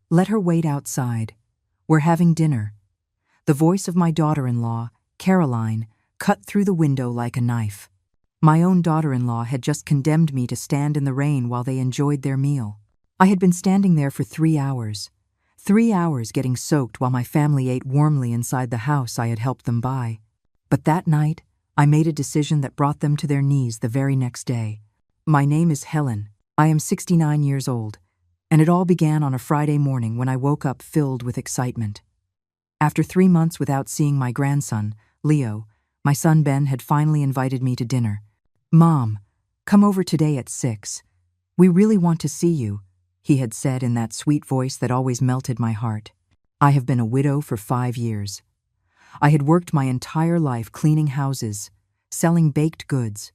Let her wait outside. We're having dinner." The voice of my daughter-in-law, Caroline, cut through the window like a knife. My own daughter-in-law had just condemned me to stand in the rain while they enjoyed their meal. I had been standing there for 3 hours. 3 hours getting soaked while my family ate warmly inside the house I had helped them buy. But that night, I made a decision that brought them to their knees the very next day. My name is Helen. I am 69 years old, and it all began on a Friday morning when I woke up filled with excitement. After 3 months without seeing my grandson, Leo, my son Ben had finally invited me to dinner. "Mom, come over today at 6. We really want to see you," he had said in that sweet voice that always melted my heart. I have been a widow for 5 years. I had worked my entire life cleaning houses, selling baked goods,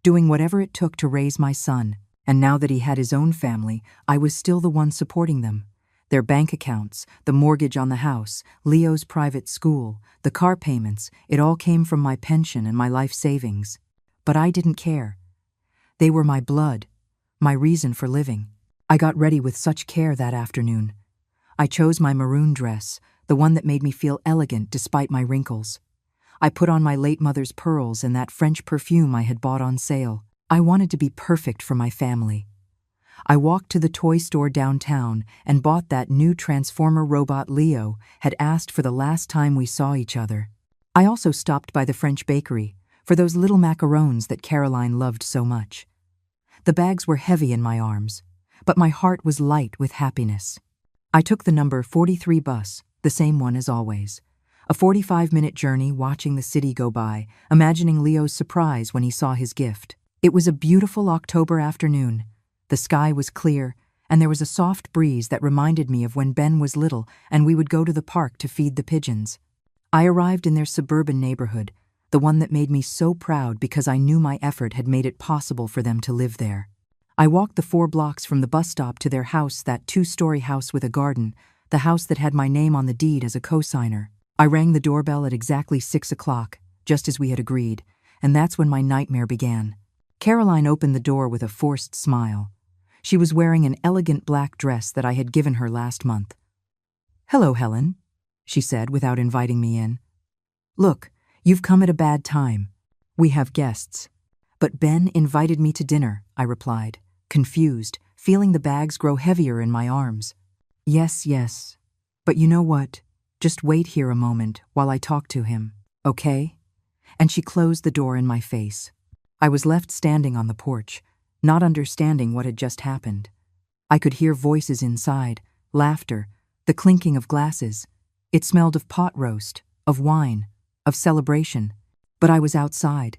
doing whatever it took to raise my son, and now that he had his own family, I was still the one supporting them. Their bank accounts, the mortgage on the house, Leo's private school, the car payments, it all came from my pension and my life savings. But I didn't care. They were my blood, my reason for living. I got ready with such care that afternoon. I chose my maroon dress, the one that made me feel elegant despite my wrinkles. I put on my late mother's pearls and that French perfume I had bought on sale. I wanted to be perfect for my family. I walked to the toy store downtown and bought that new Transformer robot Leo had asked for the last time we saw each other. I also stopped by the French bakery for those little macarons that Caroline loved so much. The bags were heavy in my arms, but my heart was light with happiness. I took the number 43 bus, the same one as always. A 45-minute journey watching the city go by, imagining Leo's surprise when he saw his gift. It was a beautiful October afternoon. The sky was clear, and there was a soft breeze that reminded me of when Ben was little and we would go to the park to feed the pigeons. I arrived in their suburban neighborhood, the one that made me so proud because I knew my effort had made it possible for them to live there. I walked the 4 blocks from the bus stop to their house, that 2-story house with a garden, the house that had my name on the deed as a co-signer. I rang the doorbell at exactly 6 o'clock, just as we had agreed, and that's when my nightmare began. Caroline opened the door with a forced smile. She was wearing an elegant black dress that I had given her last month. "Hello, Helen," she said without inviting me in. "Look, you've come at a bad time. We have guests." "But Ben invited me to dinner," I replied, confused, feeling the bags grow heavier in my arms. Yes, but you know what? Just wait here a moment while I talk to him, okay?" And she closed the door in my face. I was left standing on the porch, not understanding what had just happened. I could hear voices inside, laughter, the clinking of glasses. It smelled of pot roast, of wine, of celebration, but I was outside.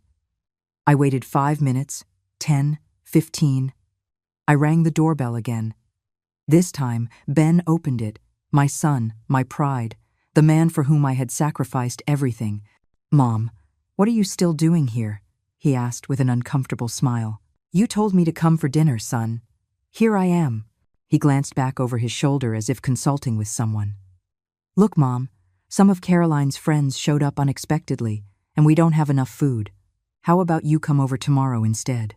I waited 5 minutes, 10, 15. I rang the doorbell again. This time, Ben opened it, my son, my pride, the man for whom I had sacrificed everything. "Mom, what are you still doing here?" he asked with an uncomfortable smile. "You told me to come for dinner, son. Here I am." He glanced back over his shoulder as if consulting with someone. "Look, Mom, some of Caroline's friends showed up unexpectedly, and we don't have enough food. How about you come over tomorrow instead?"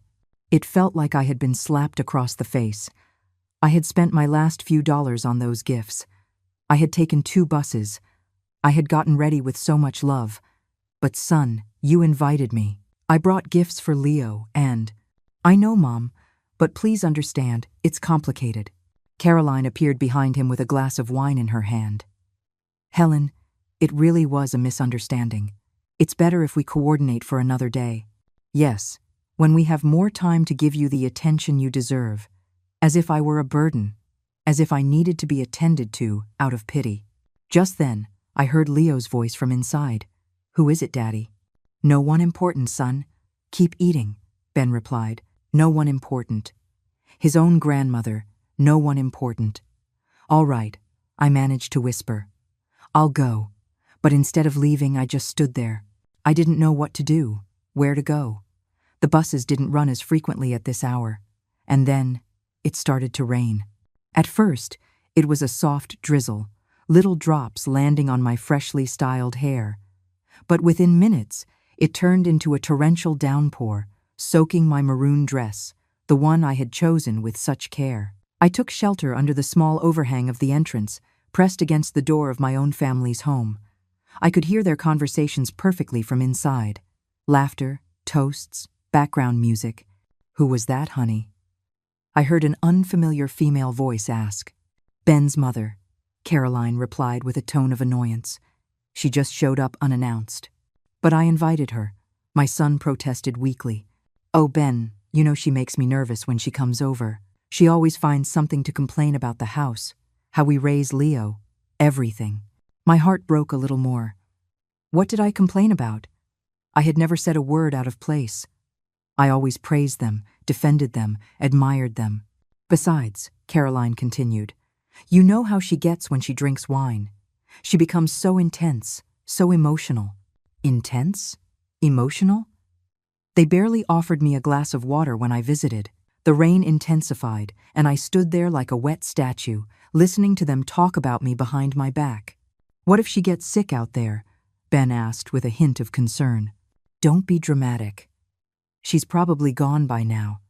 It felt like I had been slapped across the face. I had spent my last few dollars on those gifts. I had taken 2 buses. I had gotten ready with so much love. But son, you invited me. I brought gifts for Leo and— "I know, Mom, but please understand, it's complicated." Caroline appeared behind him with a glass of wine in her hand. "Helen, it really was a misunderstanding. It's better if we coordinate for another day. Yes, when we have more time to give you the attention you deserve. As if I were a burden, as if I needed to be attended to out of pity." Just then, I heard Leo's voice from inside. "Who is it, Daddy?" "No one important, son. Keep eating," Ben replied. "No one important." His own grandmother, no one important. "All right," I managed to whisper. "I'll go." But instead of leaving, I just stood there. I didn't know what to do, where to go. The buses didn't run as frequently at this hour. And then, it started to rain. At first, it was a soft drizzle, little drops landing on my freshly styled hair. But within minutes, it turned into a torrential downpour, soaking my maroon dress, the one I had chosen with such care. I took shelter under the small overhang of the entrance, pressed against the door of my own family's home. I could hear their conversations perfectly from inside. Laughter, toasts, background music. "Who was that, honey?" I heard an unfamiliar female voice ask. "Ben's mother," Caroline replied with a tone of annoyance. "She just showed up unannounced." "But I invited her," my son protested weakly. "Oh, Ben, you know she makes me nervous when she comes over. She always finds something to complain about the house, how we raise Leo, everything." My heart broke a little more. What did I complain about? I had never said a word out of place. I always praised them, defended them, admired them. "Besides," Caroline continued, "you know how she gets when she drinks wine. She becomes so intense, so emotional." Intense? Emotional? They barely offered me a glass of water when I visited. The rain intensified, and I stood there like a wet statue, listening to them talk about me behind my back. "What if she gets sick out there?" Ben asked with a hint of concern. "Don't be dramatic. She's probably gone by now.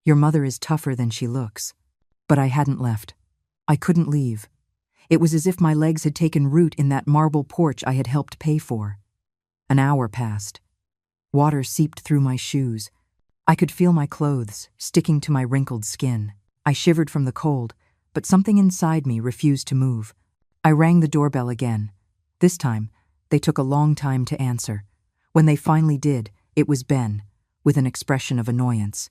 Your mother is tougher than she looks." But I hadn't left. I couldn't leave. It was as if my legs had taken root in that marble porch I had helped pay for. An hour passed. Water seeped through my shoes. I could feel my clothes sticking to my wrinkled skin. I shivered from the cold, but something inside me refused to move. I rang the doorbell again. This time, they took a long time to answer. When they finally did, it was Ben, with an expression of annoyance.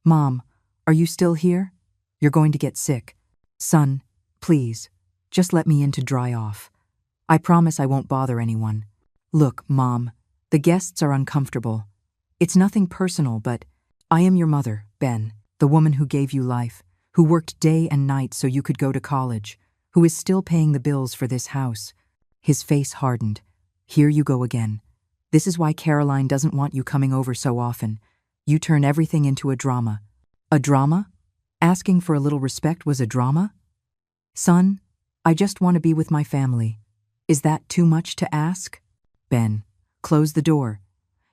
"Mom, are you still here? You're going to get sick. Son, please, just let me in to dry off. I promise I won't bother anyone. Look, Mom, the guests are uncomfortable. It's nothing personal, but I am your mother, Ben, the woman who gave you life, who worked day and night so you could go to college, who is still paying the bills for this house." His face hardened. "Here you go again. This is why Caroline doesn't want you coming over so often. You turn everything into a drama." "A drama? Asking for a little respect was a drama?" "Son, I just want to be with my family. Is that too much to ask?" "Ben, close the door.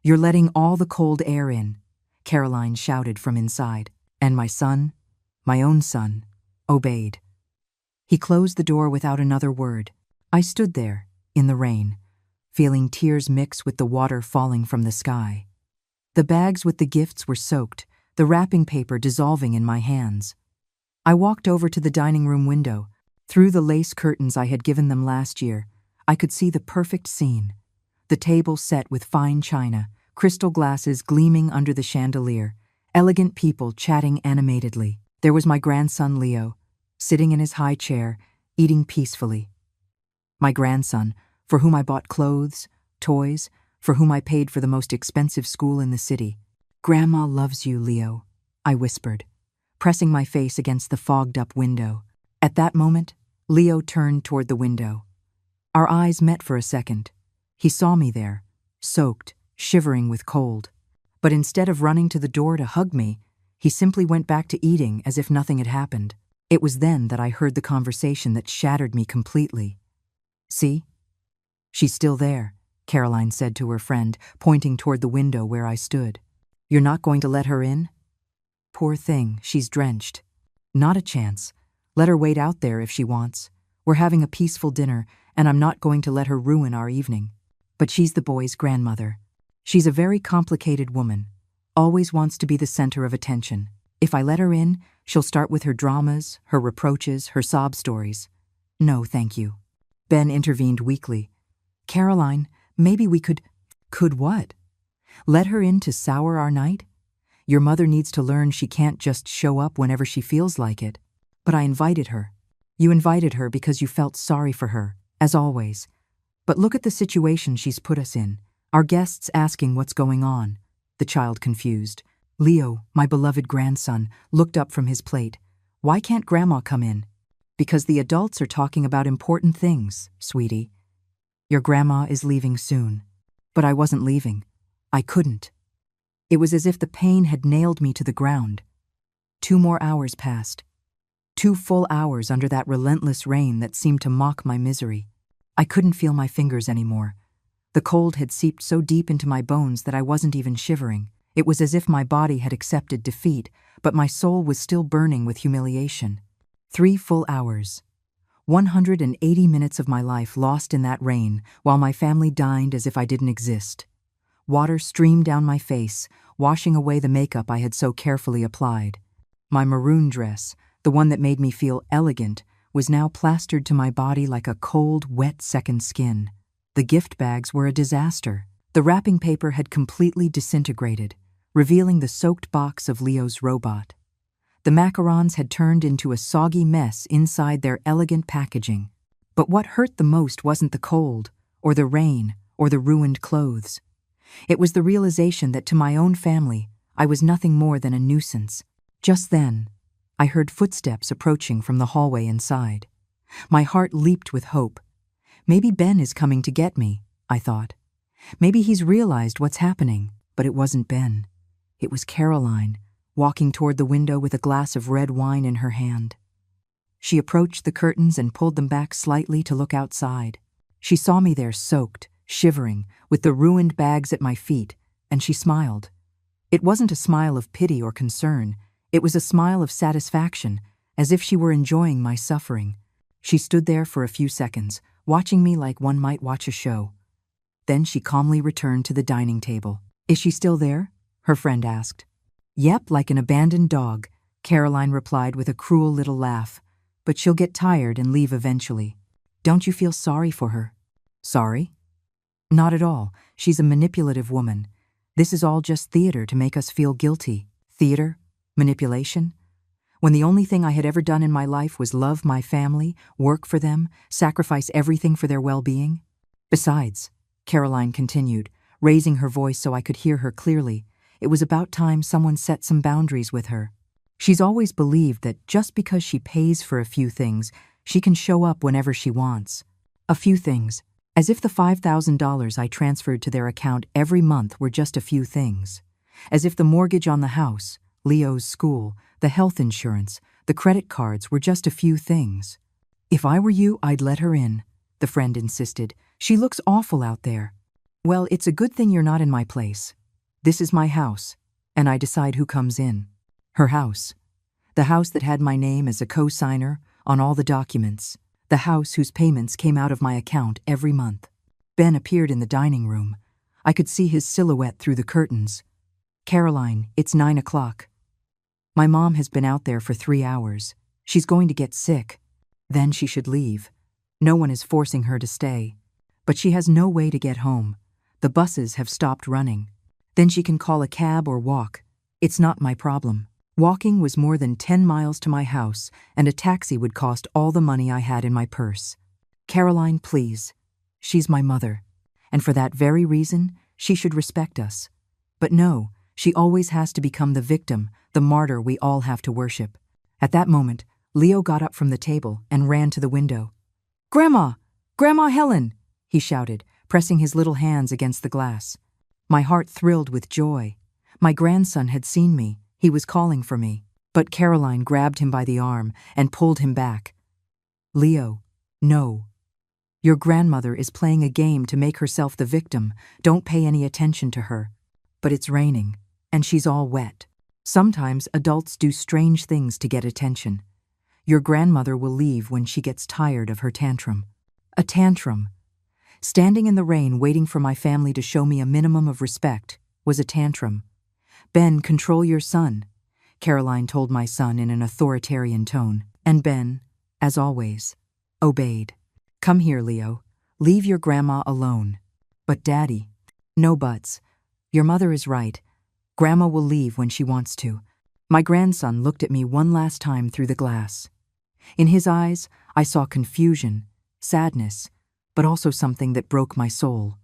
You're letting all the cold air in," Caroline shouted from inside. And my son, my own son, obeyed. He closed the door without another word. I stood there, in the rain, feeling tears mix with the water falling from the sky. The bags with the gifts were soaked, the wrapping paper dissolving in my hands. I walked over to the dining room window. Through the lace curtains I had given them last year, I could see the perfect scene. The table set with fine china, crystal glasses gleaming under the chandelier, elegant people chatting animatedly. There was my grandson Leo, sitting in his high chair, eating peacefully. My grandson, for whom I bought clothes, toys, for whom I paid for the most expensive school in the city. "Grandma loves you, Leo," I whispered, pressing my face against the fogged-up window. At that moment, Leo turned toward the window. Our eyes met for a second. He saw me there, soaked, shivering with cold. But instead of running to the door to hug me, he simply went back to eating as if nothing had happened. It was then that I heard the conversation that shattered me completely. "See? She's still there," Caroline said to her friend, pointing toward the window where I stood. "You're not going to let her in?" "Poor thing, she's drenched." "Not a chance. Let her wait out there if she wants. We're having a peaceful dinner, and I'm not going to let her ruin our evening." But she's the boy's grandmother. She's a very complicated woman, always wants to be the center of attention. If I let her in, she'll start with her dramas, her reproaches, her sob stories. "No, thank you." Ben intervened weakly. "Caroline, maybe we could—" "Could what? Let her in to sour our night? Your mother needs to learn she can't just show up whenever she feels like it." "But I invited her." "You invited her because you felt sorry for her, as always. But look at the situation she's put us in. Our guests asking what's going on." The child confused. Leo, my beloved grandson, looked up from his plate. "Why can't Grandma come in?" "Because the adults are talking about important things, sweetie. Your grandma is leaving soon." But I wasn't leaving. I couldn't. It was as if the pain had nailed me to the ground. 2 more hours passed. 2 full hours under that relentless rain that seemed to mock my misery. I couldn't feel my fingers anymore. The cold had seeped so deep into my bones that I wasn't even shivering. It was as if my body had accepted defeat, but my soul was still burning with humiliation. 3 full hours. 180 minutes of my life lost in that rain while my family dined as if I didn't exist. Water streamed down my face, washing away the makeup I had so carefully applied. My maroon dress, the one that made me feel elegant, was now plastered to my body like a cold, wet second skin. The gift bags were a disaster. The wrapping paper had completely disintegrated, revealing the soaked box of Leo's robot. The macarons had turned into a soggy mess inside their elegant packaging. But what hurt the most wasn't the cold, or the rain, or the ruined clothes. It was the realization that to my own family, I was nothing more than a nuisance. Just then, I heard footsteps approaching from the hallway inside. My heart leaped with hope. Maybe Ben is coming to get me, I thought. Maybe he's realized what's happening, but it wasn't Ben. It was Caroline, walking toward the window with a glass of red wine in her hand. She approached the curtains and pulled them back slightly to look outside. She saw me there soaked, shivering, with the ruined bags at my feet, and she smiled. It wasn't a smile of pity or concern. It was a smile of satisfaction, as if she were enjoying my suffering. She stood there for a few seconds, watching me like one might watch a show. Then she calmly returned to the dining table. "Is she still there?" her friend asked. "Yep, like an abandoned dog," Caroline replied with a cruel little laugh. "But she'll get tired and leave eventually. Don't you feel sorry for her?" "Sorry?" "Not at all. She's a manipulative woman. This is all just theater to make us feel guilty." Theater? Manipulation? When the only thing I had ever done in my life was love my family, work for them, sacrifice everything for their well-being? Besides, Caroline continued, raising her voice so I could hear her clearly, it was about time someone set some boundaries with her. She's always believed that just because she pays for a few things, she can show up whenever she wants. A few things. As if the $5,000 I transferred to their account every month were just a few things. As if the mortgage on the house, Leo's school, the health insurance, the credit cards were just a few things. "If I were you, I'd let her in," the friend insisted. "She looks awful out there." "Well, it's a good thing you're not in my place. This is my house, and I decide who comes in." Her house. The house that had my name as a co-signer on all the documents. The house whose payments came out of my account every month. Ben appeared in the dining room. I could see his silhouette through the curtains. "Caroline, it's 9 o'clock. My mom has been out there for 3 hours. She's going to get sick. Then she should leave. No one is forcing her to stay. But she has no way to get home. The buses have stopped running. Then she can call a cab or walk. It's not my problem." Walking was more than 10 miles to my house, and a taxi would cost all the money I had in my purse. "Caroline, please. She's my mother. And for that very reason, she should respect us. But no, she always has to become the victim, the martyr we all have to worship." At that moment, Leo got up from the table and ran to the window. "Grandma! Grandma Helen!" he shouted, pressing his little hands against the glass. My heart thrilled with joy. My grandson had seen me. He was calling for me. But Caroline grabbed him by the arm and pulled him back. "Leo, no. Your grandmother is playing a game to make herself the victim. Don't pay any attention to her. But it's raining, and she's all wet. Sometimes adults do strange things to get attention. Your grandmother will leave when she gets tired of her tantrum." A tantrum. Standing in the rain waiting for my family to show me a minimum of respect was a tantrum. "Ben, control your son," Caroline told my son in an authoritarian tone. And Ben, as always, obeyed. "Come here, Leo. Leave your grandma alone." "But Daddy." "No buts. Your mother is right. Grandma will leave when she wants to." My grandson looked at me one last time through the glass. In his eyes, I saw confusion, sadness, but also something that broke my soul.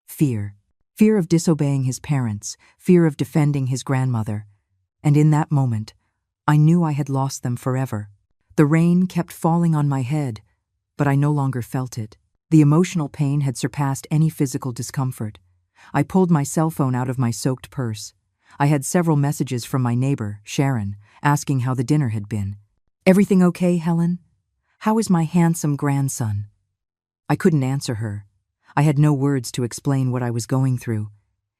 Fear. Fear of disobeying his parents, fear of defending his grandmother. And in that moment, I knew I had lost them forever. The rain kept falling on my head, but I no longer felt it. The emotional pain had surpassed any physical discomfort. I pulled my cell phone out of my soaked purse. I had several messages from my neighbor, Sharon, asking how the dinner had been. "Everything okay, Helen? How is my handsome grandson?" I couldn't answer her. I had no words to explain what I was going through.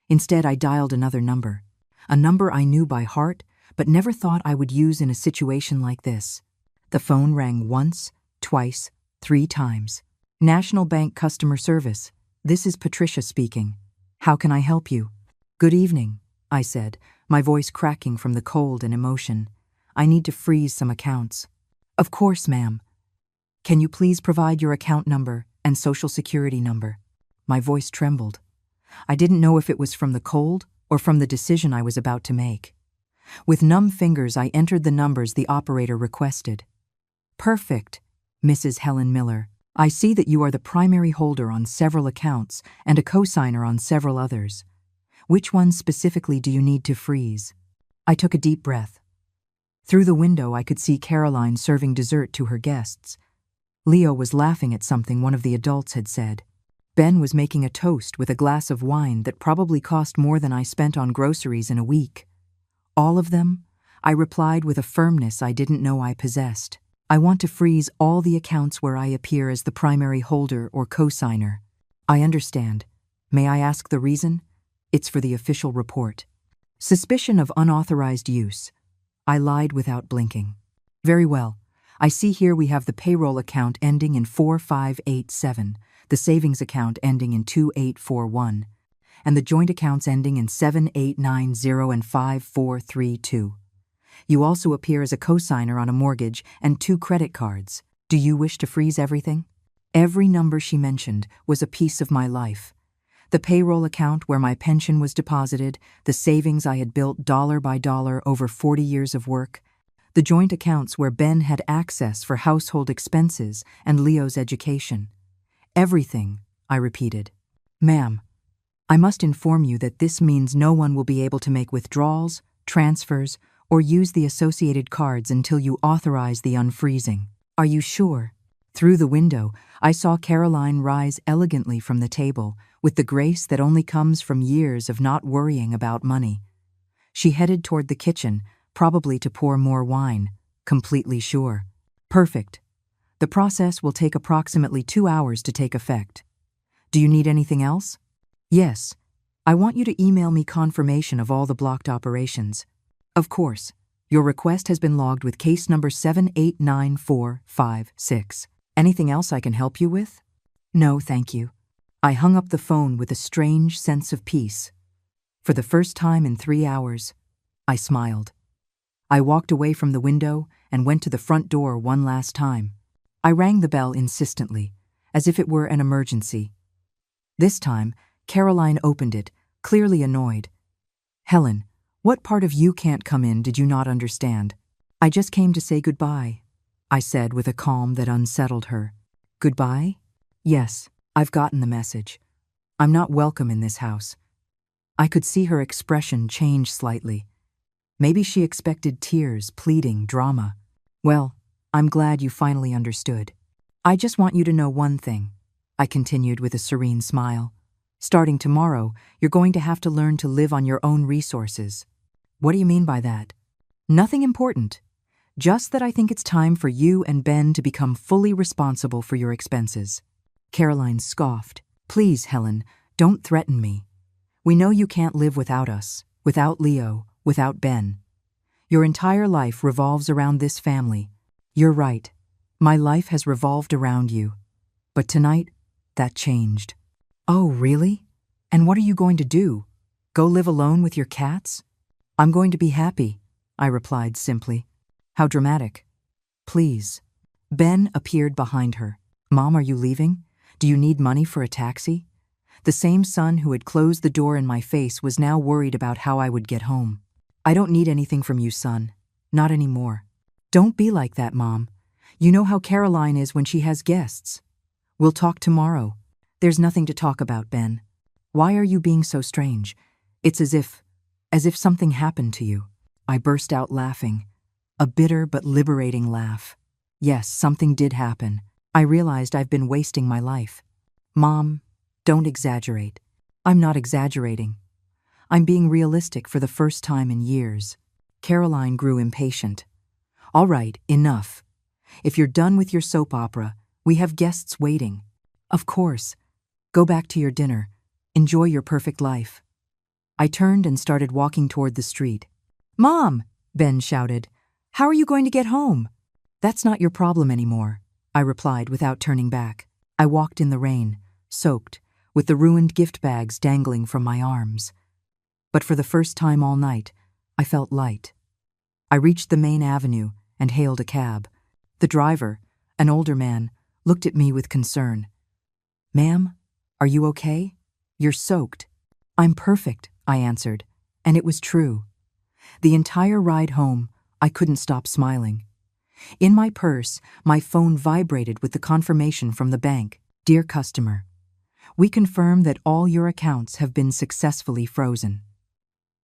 Instead, I dialed another number. A number I knew by heart, but never thought I would use in a situation like this. The phone rang once, twice, 3 times. National Bank Customer Service. This is Patricia speaking. How can I help you? Good evening, I said, my voice cracking from the cold and emotion. I need to freeze some accounts. Of course, ma'am. Can you please provide your account number and social security number? My voice trembled. I didn't know if it was from the cold or from the decision I was about to make. With numb fingers, I entered the numbers the operator requested. Perfect, Mrs. Helen Miller. I see that you are the primary holder on several accounts and a co-signer on several others. Which ones specifically do you need to freeze? I took a deep breath. Through the window, I could see Caroline serving dessert to her guests. Leo was laughing at something one of the adults had said. Ben was making a toast with a glass of wine that probably cost more than I spent on groceries in a week. All of them? I replied with a firmness I didn't know I possessed. I want to freeze all the accounts where I appear as the primary holder or co-signer. I understand. May I ask the reason? It's for the official report. Suspicion of unauthorized use. I lied without blinking. Very well. I see here we have the payroll account ending in 4587, the savings account ending in 2841, and the joint accounts ending in 7890 and 5432. You also appear as a co-signer on a mortgage and 2 credit cards. Do you wish to freeze everything? Every number she mentioned was a piece of my life. The payroll account where my pension was deposited, the savings I had built dollar by dollar over 40 years of work, the joint accounts where Ben had access for household expenses and Leo's education. Everything, I repeated. Ma'am, I must inform you that this means no one will be able to make withdrawals, transfers, or use the associated cards until you authorize the unfreezing. Are you sure? Through the window, I saw Caroline rise elegantly from the table with the grace that only comes from years of not worrying about money. She headed toward the kitchen, probably to pour more wine, completely sure. Perfect. The process will take approximately 2 hours to take effect. Do you need anything else? Yes. I want you to email me confirmation of all the blocked operations. Of course. Your request has been logged with case number 789456. Anything else I can help you with? No, thank you. I hung up the phone with a strange sense of peace. For the first time in 3 hours, I smiled. I walked away from the window and went to the front door one last time. I rang the bell insistently, as if it were an emergency. This time, Caroline opened it, clearly annoyed. Helen, what part of you can't come in did you not understand? I just came to say goodbye, I said with a calm that unsettled her. Goodbye? Yes, I've gotten the message. I'm not welcome in this house. I could see her expression change slightly. Maybe she expected tears, pleading, drama. Well, I'm glad you finally understood. I just want you to know one thing, I continued with a serene smile. Starting tomorrow, you're going to have to learn to live on your own resources. What do you mean by that? Nothing important. Just that I think it's time for you and Ben to become fully responsible for your expenses. Caroline scoffed. Please, Helen, don't threaten me. We know you can't live without us, without Leo, without Ben. Your entire life revolves around this family. You're right. My life has revolved around you. But tonight, that changed. Oh, really? And what are you going to do? Go live alone with your cats? I'm going to be happy, I replied simply. How dramatic. Please. Ben appeared behind her. Mom, are you leaving? Do you need money for a taxi? The same son who had closed the door in my face was now worried about how I would get home. I don't need anything from you, son. Not anymore. Don't be like that, Mom. You know how Caroline is when she has guests. We'll talk tomorrow. There's nothing to talk about, Ben. Why are you being so strange? It's as if something happened to you. I burst out laughing. A bitter but liberating laugh. Yes, something did happen. I realized I've been wasting my life. Mom, don't exaggerate. I'm not exaggerating. I'm being realistic for the first time in years. Caroline grew impatient. All right, enough. If you're done with your soap opera, we have guests waiting. Of course. Go back to your dinner. Enjoy your perfect life. I turned and started walking toward the street. Mom, Ben shouted. How are you going to get home? That's not your problem anymore, I replied without turning back. I walked in the rain, soaked, with the ruined gift bags dangling from my arms. But for the first time all night, I felt light. I reached the main avenue and hailed a cab. The driver, an older man, looked at me with concern. "Ma'am, are you okay? You're soaked." "I'm perfect," I answered, and it was true. The entire ride home, I couldn't stop smiling. In my purse, my phone vibrated with the confirmation from the bank. "Dear customer, we confirm that all your accounts have been successfully frozen.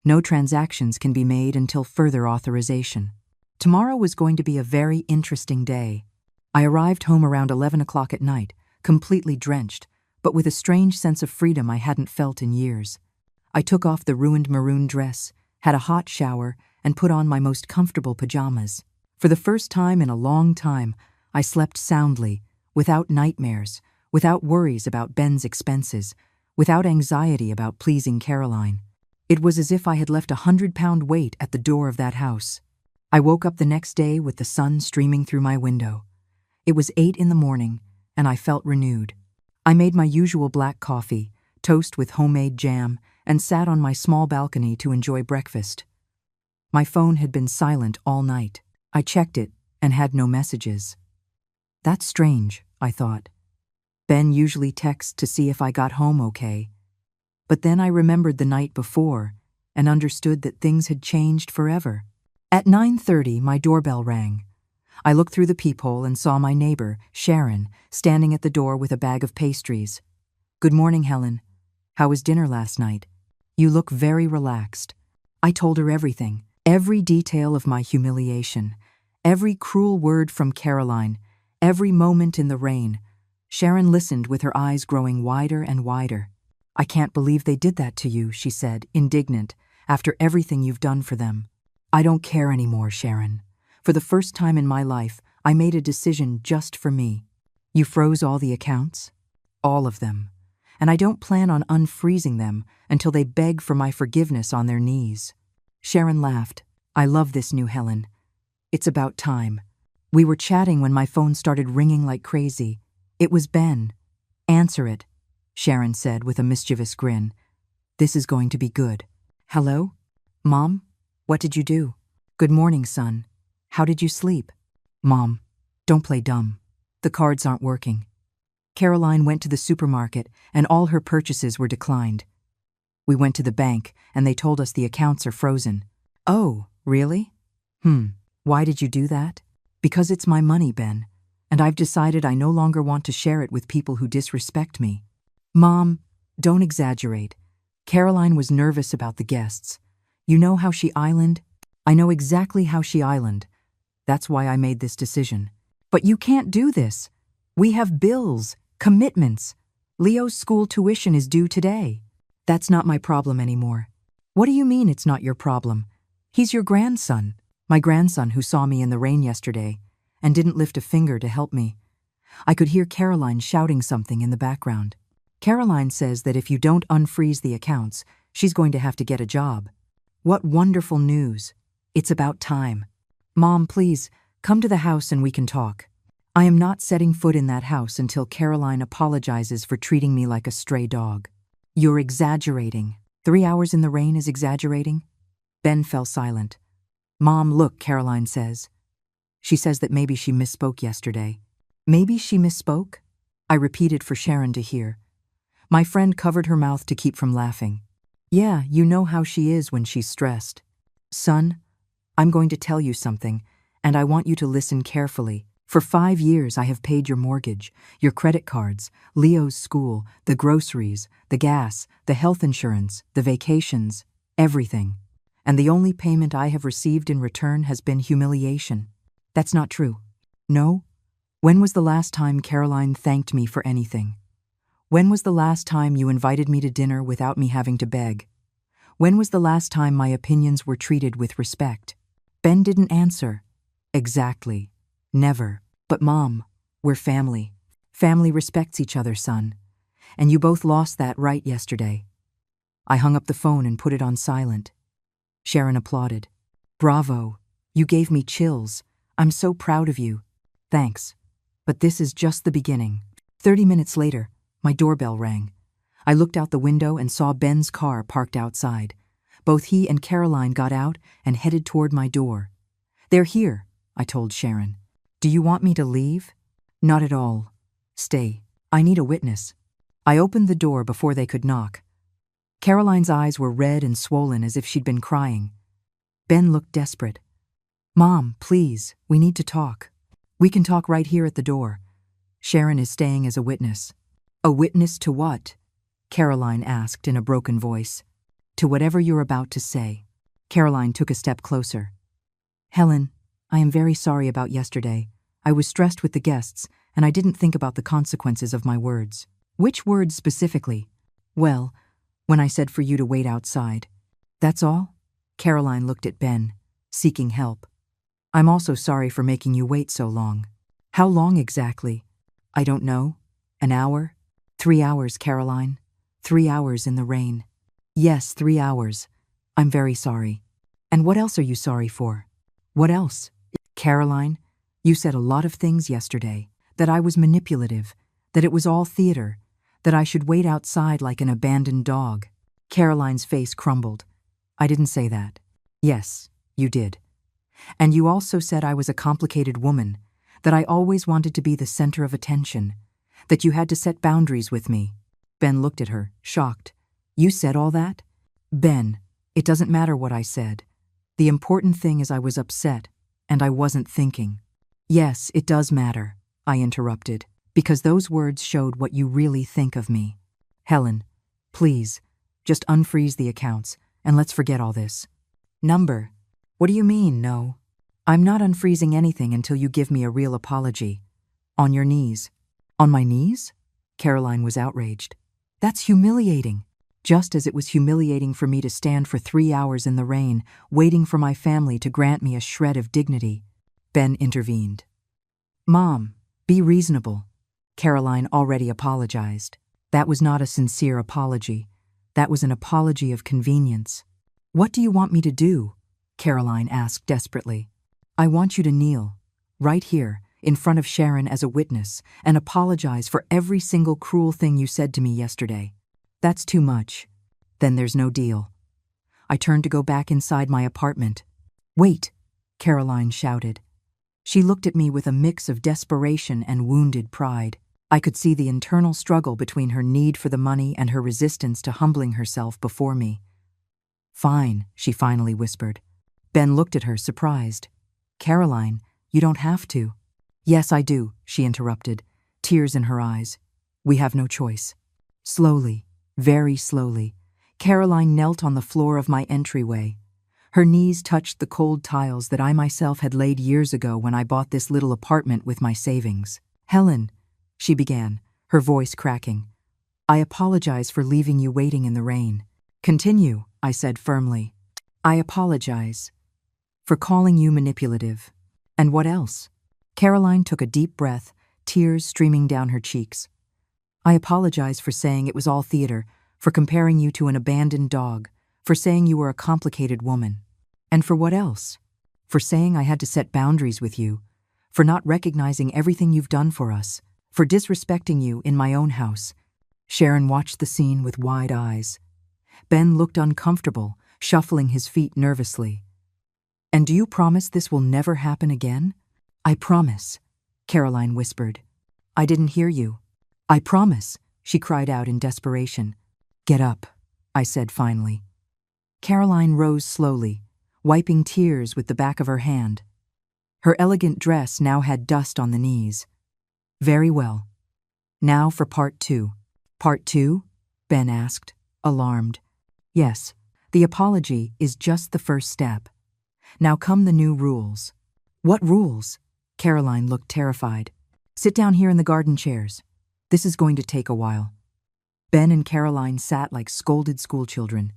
No transactions can be made until further authorization." Tomorrow was going to be a very interesting day. I arrived home around 11 o'clock at night, completely drenched, but with a strange sense of freedom I hadn't felt in years. I took off the ruined maroon dress, had a hot shower, and put on my most comfortable pajamas. For the first time in a long time, I slept soundly, without nightmares, without worries about Ben's expenses, without anxiety about pleasing Caroline. It was as if I had left 100-pound weight at the door of that house. I woke up the next day with the sun streaming through my window. It was 8 in the morning, and I felt renewed. I made my usual black coffee, toast with homemade jam, and sat on my small balcony to enjoy breakfast. My phone had been silent all night. I checked it and had no messages. That's strange, I thought. Ben usually texts to see if I got home okay. But then I remembered the night before and understood that things had changed forever. At 9:30, my doorbell rang. I looked through the peephole and saw my neighbor, Sharon, standing at the door with a bag of pastries. "Good morning, Helen. How was dinner last night? You look very relaxed." I told her everything, every detail of my humiliation, every cruel word from Caroline, every moment in the rain. Sharon listened with her eyes growing wider and wider. "I can't believe they did that to you," she said, indignant, "after everything you've done for them." "I don't care anymore, Sharon. For the first time in my life, I made a decision just for me." "You froze all the accounts?" "All of them. And I don't plan on unfreezing them until they beg for my forgiveness on their knees." Sharon laughed. "I love this new Helen. It's about time." We were chatting when my phone started ringing like crazy. It was Ben. "Answer it," Sharon said with a mischievous grin. "This is going to be good." "Hello? Mom? What did you do?" "Good morning, son. How did you sleep?" "Mom, don't play dumb. The cards aren't working." Caroline went to the supermarket and all her purchases were declined. We went to the bank and they told us the accounts are frozen. "Oh, really? Why did you do that?" "Because it's my money, Ben, and I've decided I no longer want to share it with people who disrespect me." "Mom, don't exaggerate. Caroline was nervous about the guests. You know how she island?" "I know exactly how she island. That's why I made this decision." "But you can't do this. We have bills, commitments. Leo's school tuition is due today." "That's not my problem anymore." "What do you mean it's not your problem? He's your grandson." "My grandson who saw me in the rain yesterday and didn't lift a finger to help me." I could hear Caroline shouting something in the background. "Caroline says that if you don't unfreeze the accounts, she's going to have to get a job." "What wonderful news. It's about time." "Mom, please, come to the house and we can talk." I am not setting foot in that house until Caroline apologizes for treating me like a stray dog. "You're exaggerating." 3 hours in the rain is exaggerating? Ben fell silent. "Mom, look," Caroline says. She says that maybe she misspoke yesterday. Maybe she misspoke? I repeated for Sharon to hear. My friend covered her mouth to keep from laughing. "Yeah, you know how she is when she's stressed." "Son, I'm going to tell you something, and I want you to listen carefully. For 5 years I have paid your mortgage, your credit cards, Leo's school, the groceries, the gas, the health insurance, the vacations, everything. And the only payment I have received in return has been humiliation." "That's not true." "No? When was the last time Caroline thanked me for anything? When was the last time you invited me to dinner without me having to beg? When was the last time my opinions were treated with respect?" Ben didn't answer. "Exactly. Never. But Mom, we're family. Family respects each other, son. And you both lost that right yesterday." I hung up the phone and put it on silent. Sharon applauded. "Bravo. You gave me chills. I'm so proud of you." Thanks. But this is just the beginning. 30 minutes later, my doorbell rang. I looked out the window and saw Ben's car parked outside. Both he and Caroline got out and headed toward my door. They're here, I told Sharon. Do you want me to leave? Not at all. Stay. I need a witness. I opened the door before they could knock. Caroline's eyes were red and swollen as if she'd been crying. Ben looked desperate. Mom, please, we need to talk. We can talk right here at the door. Sharon is staying as a witness. A witness to what? Caroline asked in a broken voice. To whatever you're about to say. Caroline took a step closer. Helen, I am very sorry about yesterday. I was stressed with the guests, and I didn't think about the consequences of my words. Which words specifically? Well, when I said for you to wait outside. That's all? Caroline looked at Ben, seeking help. I'm also sorry for making you wait so long. How long exactly? I don't know. An hour? 3 hours, Caroline. 3 hours in the rain. Yes, 3 hours. I'm very sorry. And what else are you sorry for? What else? Caroline, you said a lot of things yesterday. That I was manipulative. That it was all theater. That I should wait outside like an abandoned dog. Caroline's face crumbled. I didn't say that. Yes, you did. And you also said I was a complicated woman. That I always wanted to be the center of attention. That you had to set boundaries with me. Ben looked at her, shocked. You said all that? Ben, it doesn't matter what I said. The important thing is I was upset, and I wasn't thinking. Yes, it does matter, I interrupted, because those words showed what you really think of me. Helen, please, just unfreeze the accounts, and let's forget all this. Number, what do you mean, no? I'm not unfreezing anything until you give me a real apology. On your knees. On my knees? Caroline was outraged. That's humiliating. Just as it was humiliating for me to stand for 3 hours in the rain, waiting for my family to grant me a shred of dignity. Ben intervened. Mom, be reasonable. Caroline already apologized. That was not a sincere apology. That was an apology of convenience. What do you want me to do? Caroline asked desperately. I want you to kneel, right here, in front of Sharon as a witness, and apologize for every single cruel thing you said to me yesterday. That's too much. Then there's no deal. I turned to go back inside my apartment. Wait, Caroline shouted. She looked at me with a mix of desperation and wounded pride. I could see the internal struggle between her need for the money and her resistance to humbling herself before me. Fine, she finally whispered. Ben looked at her, surprised. Caroline, you don't have to. Yes, I do, she interrupted, tears in her eyes. We have no choice. Slowly, very slowly, Caroline knelt on the floor of my entryway. Her knees touched the cold tiles that I myself had laid years ago when I bought this little apartment with my savings. Helen, she began, her voice cracking. I apologize for leaving you waiting in the rain. Continue, I said firmly. I apologize for calling you manipulative. And what else? Caroline took a deep breath, tears streaming down her cheeks. I apologize for saying it was all theater, for comparing you to an abandoned dog, for saying you were a complicated woman. And for what else? For saying I had to set boundaries with you, for not recognizing everything you've done for us, for disrespecting you in my own house. Sharon watched the scene with wide eyes. Ben looked uncomfortable, shuffling his feet nervously. And do you promise this will never happen again? I promise, Caroline whispered. I didn't hear you. I promise, she cried out in desperation. Get up, I said finally. Caroline rose slowly, wiping tears with the back of her hand. Her elegant dress now had dust on the knees. Very well. Now for part 2. Part 2? Ben asked, alarmed. Yes, the apology is just the first step. Now come the new rules. What rules? Caroline looked terrified. Sit down here in the garden chairs. This is going to take a while. Ben and Caroline sat like scolded schoolchildren.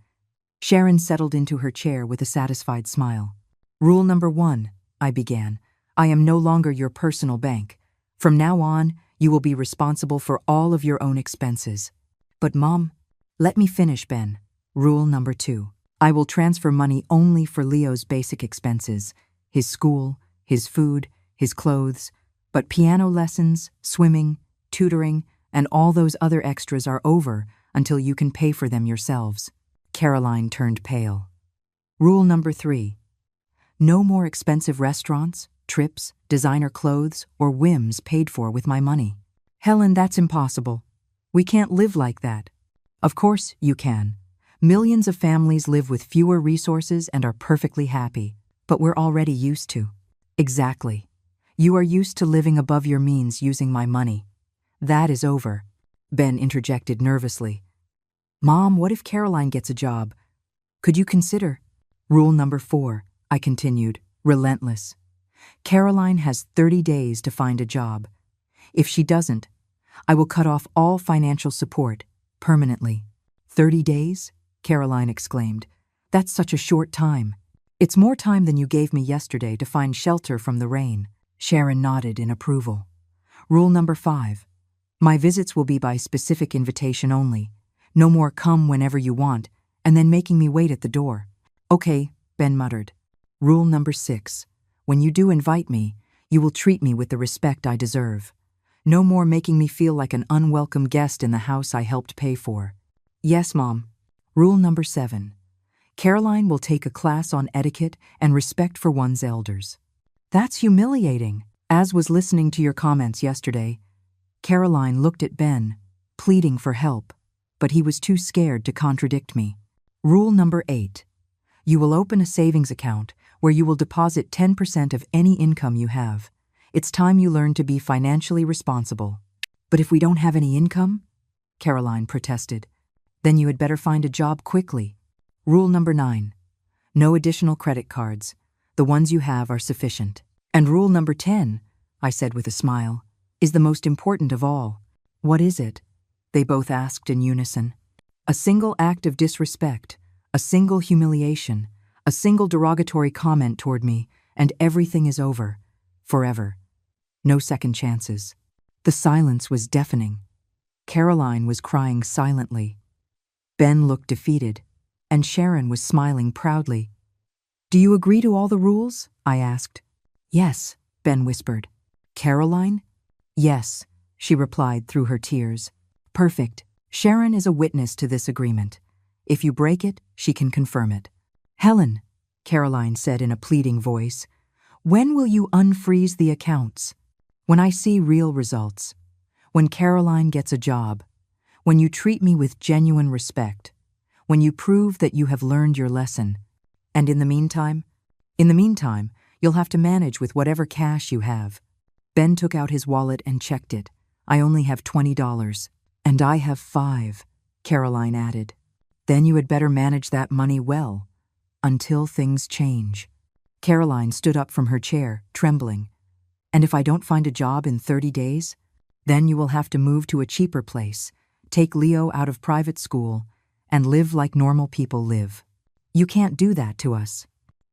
Sharon settled into her chair with a satisfied smile. Rule number 1, I began. I am no longer your personal bank. From now on, you will be responsible for all of your own expenses. But Mom, let me finish, Ben. Rule number 2. I will transfer money only for Leo's basic expenses. His school, his food, his clothes. But piano lessons, swimming, tutoring, and all those other extras are over until you can pay for them yourselves. Caroline turned pale. Rule number 3. No more expensive restaurants, trips, designer clothes, or whims paid for with my money. Helen, that's impossible. We can't live like that. Of course you can. Millions of families live with fewer resources and are perfectly happy, but we're already used to. Exactly. You are used to living above your means using my money. That is over. Ben interjected nervously. Mom, what if Caroline gets a job? Could you consider? Rule number 4, I continued, relentless. Caroline has 30 days to find a job. If she doesn't, I will cut off all financial support, permanently. 30 days? Caroline exclaimed. That's such a short time. It's more time than you gave me yesterday to find shelter from the rain. Sharon nodded in approval. Rule number 5. My visits will be by specific invitation only. No more come whenever you want, and then making me wait at the door. Okay, Ben muttered. Rule number 6. When you do invite me, you will treat me with the respect I deserve. No more making me feel like an unwelcome guest in the house I helped pay for. Yes, Mom. Rule number 7. Caroline will take a class on etiquette and respect for one's elders. That's humiliating. As was listening to your comments yesterday, Caroline looked at Ben, pleading for help, but he was too scared to contradict me. Rule number 8. You will open a savings account where you will deposit 10% of any income you have. It's time you learn to be financially responsible. But if we don't have any income? Caroline protested. Then you had better find a job quickly. Rule number 9. No additional credit cards. The ones you have are sufficient. And rule number 10, I said with a smile, is the most important of all. What is it? They both asked in unison. A single act of disrespect, a single humiliation, a single derogatory comment toward me, and everything is over. Forever. No second chances. The silence was deafening. Caroline was crying silently. Ben looked defeated, and Sharon was smiling proudly. Do you agree to all the rules? I asked. Yes, Ben whispered. Caroline? Yes, she replied through her tears. Perfect. Sharon is a witness to this agreement. If you break it, she can confirm it. Helen, Caroline said in a pleading voice, when will you unfreeze the accounts? When I see real results. When Caroline gets a job. When you treat me with genuine respect. When you prove that you have learned your lesson. And in the meantime, you'll have to manage with whatever cash you have. Ben took out his wallet and checked it. I only have $20. And I have 5, Caroline added. Then you had better manage that money well, until things change. Caroline stood up from her chair, trembling. And if I don't find a job in 30 days? Then you will have to move to a cheaper place, take Leo out of private school, and live like normal people live. You can't do that to us.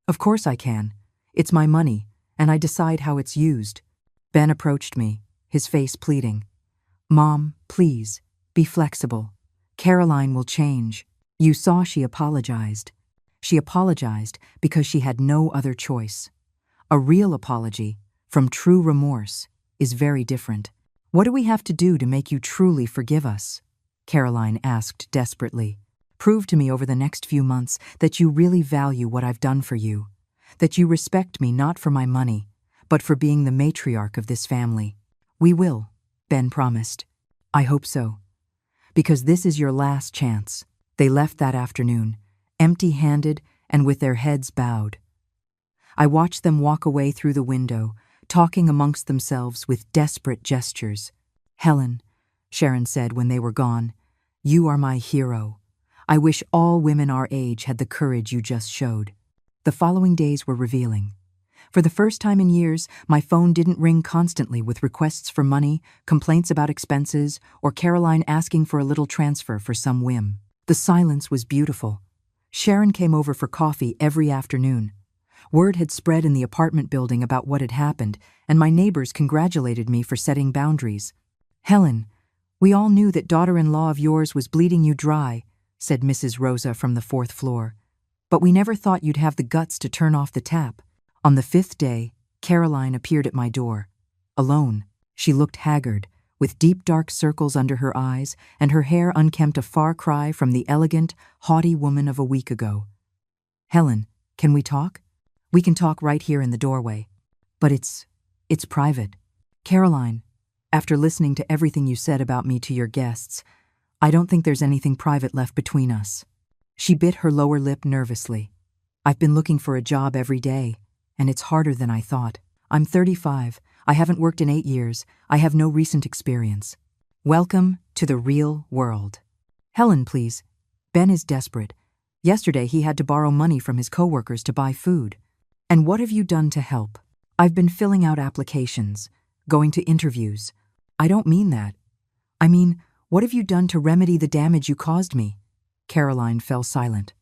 Of course I can. It's my money, and I decide how it's used. Ben approached me, his face pleading. Mom, please, be flexible. Caroline will change. You saw she apologized. She apologized because she had no other choice. A real apology, from true remorse, is very different. What do we have to do to make you truly forgive us? Caroline asked desperately. Prove to me over the next few months that you really value what I've done for you, that you respect me not for my money, but for being the matriarch of this family. We will, Ben promised. I hope so. Because this is your last chance. They left that afternoon, empty-handed and with their heads bowed. I watched them walk away through the window, talking amongst themselves with desperate gestures. Helen, Sharon said when they were gone, you are my hero. I wish all women our age had the courage you just showed. The following days were revealing. For the first time in years, my phone didn't ring constantly with requests for money, complaints about expenses, or Caroline asking for a little transfer for some whim. The silence was beautiful. Sharon came over for coffee every afternoon. Word had spread in the apartment building about what had happened, and my neighbors congratulated me for setting boundaries. Helen, we all knew that daughter-in-law of yours was bleeding you dry, said Mrs. Rosa from the 4th floor. But we never thought you'd have the guts to turn off the tap. On the 5th day, Caroline appeared at my door. alone. She looked haggard, with deep dark circles under her eyes and her hair unkempt, a far cry from the elegant, haughty woman of a week ago. "Helen, can we talk?" "We can talk right here in the doorway. But it's private." "Caroline, after listening to everything you said about me to your guests, I don't think there's anything private left between us." She bit her lower lip nervously. "I've been looking for a job every day, and it's harder than I thought. I'm 35. I haven't worked in 8 years. I have no recent experience. Welcome to the real world." "Helen, please. Ben is desperate. Yesterday he had to borrow money from his coworkers to buy food. And what have you done to help?" "I've been filling out applications, going to interviews." "I don't mean that. I mean, what have you done to remedy the damage you caused me?" Caroline fell silent.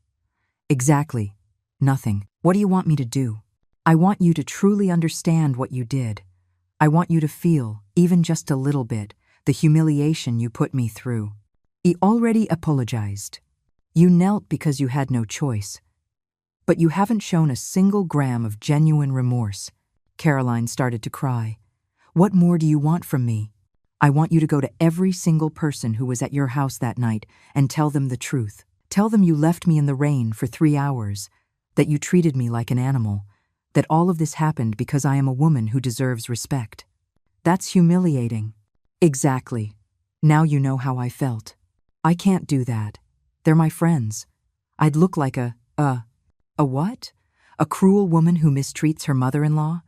"Exactly. Nothing. What do you want me to do?" "I want you to truly understand what you did. I want you to feel, even just a little bit, the humiliation you put me through." He already apologized. "You knelt because you had no choice. But you haven't shown a single gram of genuine remorse." Caroline started to cry. "What more do you want from me?" "I want you to go to every single person who was at your house that night and tell them the truth. Tell them you left me in the rain for 3 hours, that you treated me like an animal, that all of this happened because I am a woman who deserves respect." "That's humiliating." "Exactly. Now you know how I felt. I can't do that. They're my friends. I'd look like a what? A cruel woman who mistreats her mother-in-law?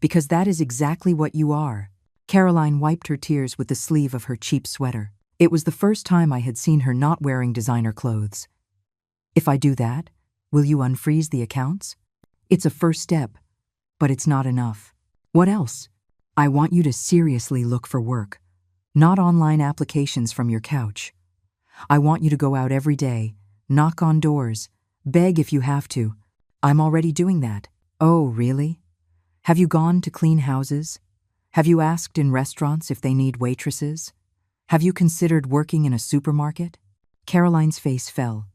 Because that is exactly what you are." Caroline wiped her tears with the sleeve of her cheap sweater. It was the first time I had seen her not wearing designer clothes. "If I do that, will you unfreeze the accounts?" "It's a first step, but it's not enough." "What else?" "I want you to seriously look for work, not online applications from your couch. I want you to go out every day, knock on doors, beg if you have to." "I'm already doing that." "Oh, really? Have you gone to clean houses? Have you asked in restaurants if they need waitresses? Have you considered working in a supermarket?" Caroline's face fell.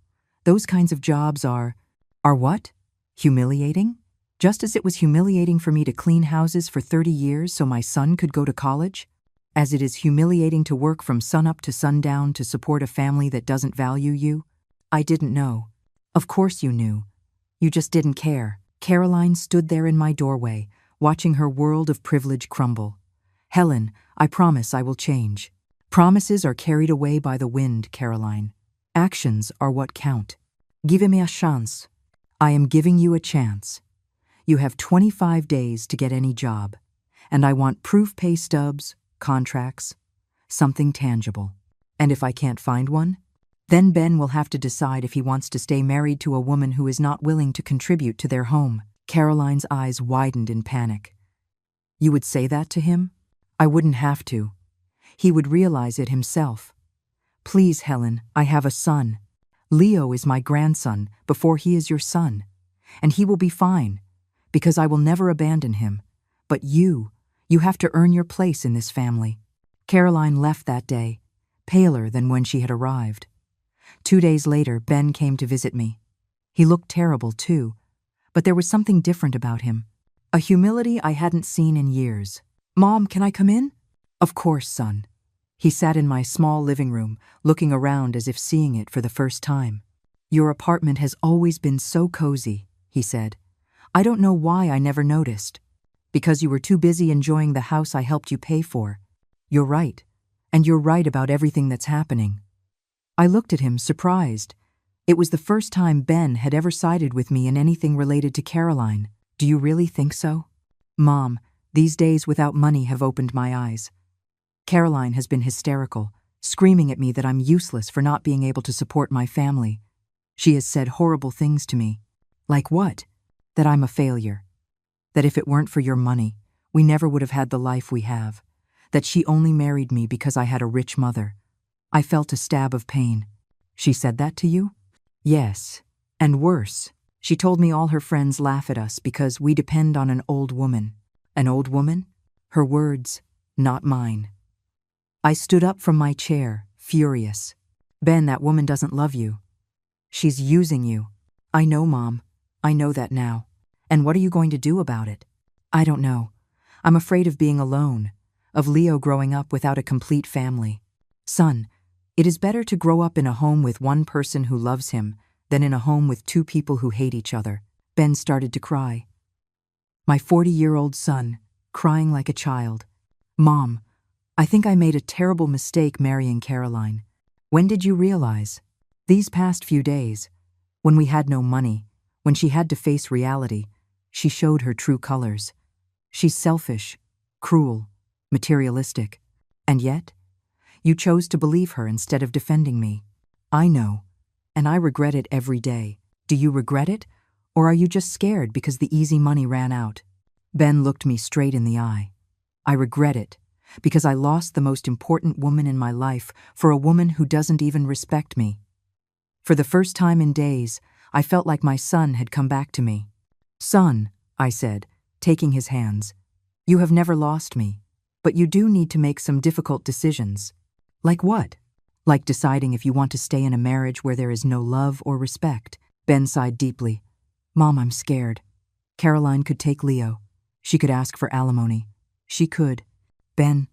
"Those kinds of jobs are what? Humiliating? Just as it was humiliating for me to clean houses for 30 years so my son could go to college? As it is humiliating to work from sunup to sundown to support a family that doesn't value you?" "I didn't know." "Of course you knew. You just didn't care." Caroline stood there in my doorway, watching her world of privilege crumble. "Helen, I promise I will change." "Promises are carried away by the wind, Caroline. Actions are what count. Give me a chance." "I am giving you a chance. You have 25 days to get any job, and I want proof pay stubs, contracts, something tangible. And if I can't find one, then Ben will have to decide if he wants to stay married to a woman who is not willing to contribute to their home." Caroline's eyes widened in panic. "You would say that to him?" "I wouldn't have to. He would realize it himself. Please, Helen, I have a son. Leo is my grandson before he is your son. And he will be fine, because I will never abandon him. But you have to earn your place in this family." Caroline left that day, paler than when she had arrived. 2 days later, Ben came to visit me. He looked terrible, too, but there was something different about him, a humility I hadn't seen in years. "Mom, can I come in?" "Of course, son." He sat in my small living room, looking around as if seeing it for the first time. "Your apartment has always been so cozy," he said. "I don't know why I never noticed. Because you were too busy enjoying the house I helped you pay for. You're right, and you're right about everything that's happening." I looked at him, surprised. It was the first time Ben had ever sided with me in anything related to Caroline. "Do you really think so?" "Mom, these days without money have opened my eyes. Caroline has been hysterical, screaming at me that I'm useless for not being able to support my family. She has said horrible things to me." "Like what?" "That I'm a failure. That if it weren't for your money, we never would have had the life we have. That she only married me because I had a rich mother." I felt a stab of pain. "She said that to you?" "Yes, and worse. She told me all her friends laugh at us because we depend on an old woman." "An old woman?" Her words, not mine. I stood up from my chair, furious. "Ben, that woman doesn't love you. She's using you." "I know, Mom. I know that now. And what are you going to do about it?" "I don't know. I'm afraid of being alone, of Leo growing up without a complete family. Son, it is better to grow up in a home with one person who loves him than in a home with two people who hate each other. Ben started to cry. My 40-year-old son, crying like a child. Mom, I think I made a terrible mistake marrying Caroline. When did you realize? These past few days, when we had no money, when she had to face reality, she showed her true colors. She's selfish, cruel, materialistic. And yet, you chose to believe her instead of defending me. I know, and I regret it every day. Do you regret it, or are you just scared because the easy money ran out? Ben looked me straight in the eye. I regret it, because I lost the most important woman in my life for a woman who doesn't even respect me. For the first time in days, I felt like my son had come back to me. Son, I said, taking his hands, you have never lost me, but you do need to make some difficult decisions. Like what? Like deciding if you want to stay in a marriage where there is no love or respect. Ben sighed deeply. Mom, I'm scared. Caroline could take Leo. She could ask for alimony. She could. Ben,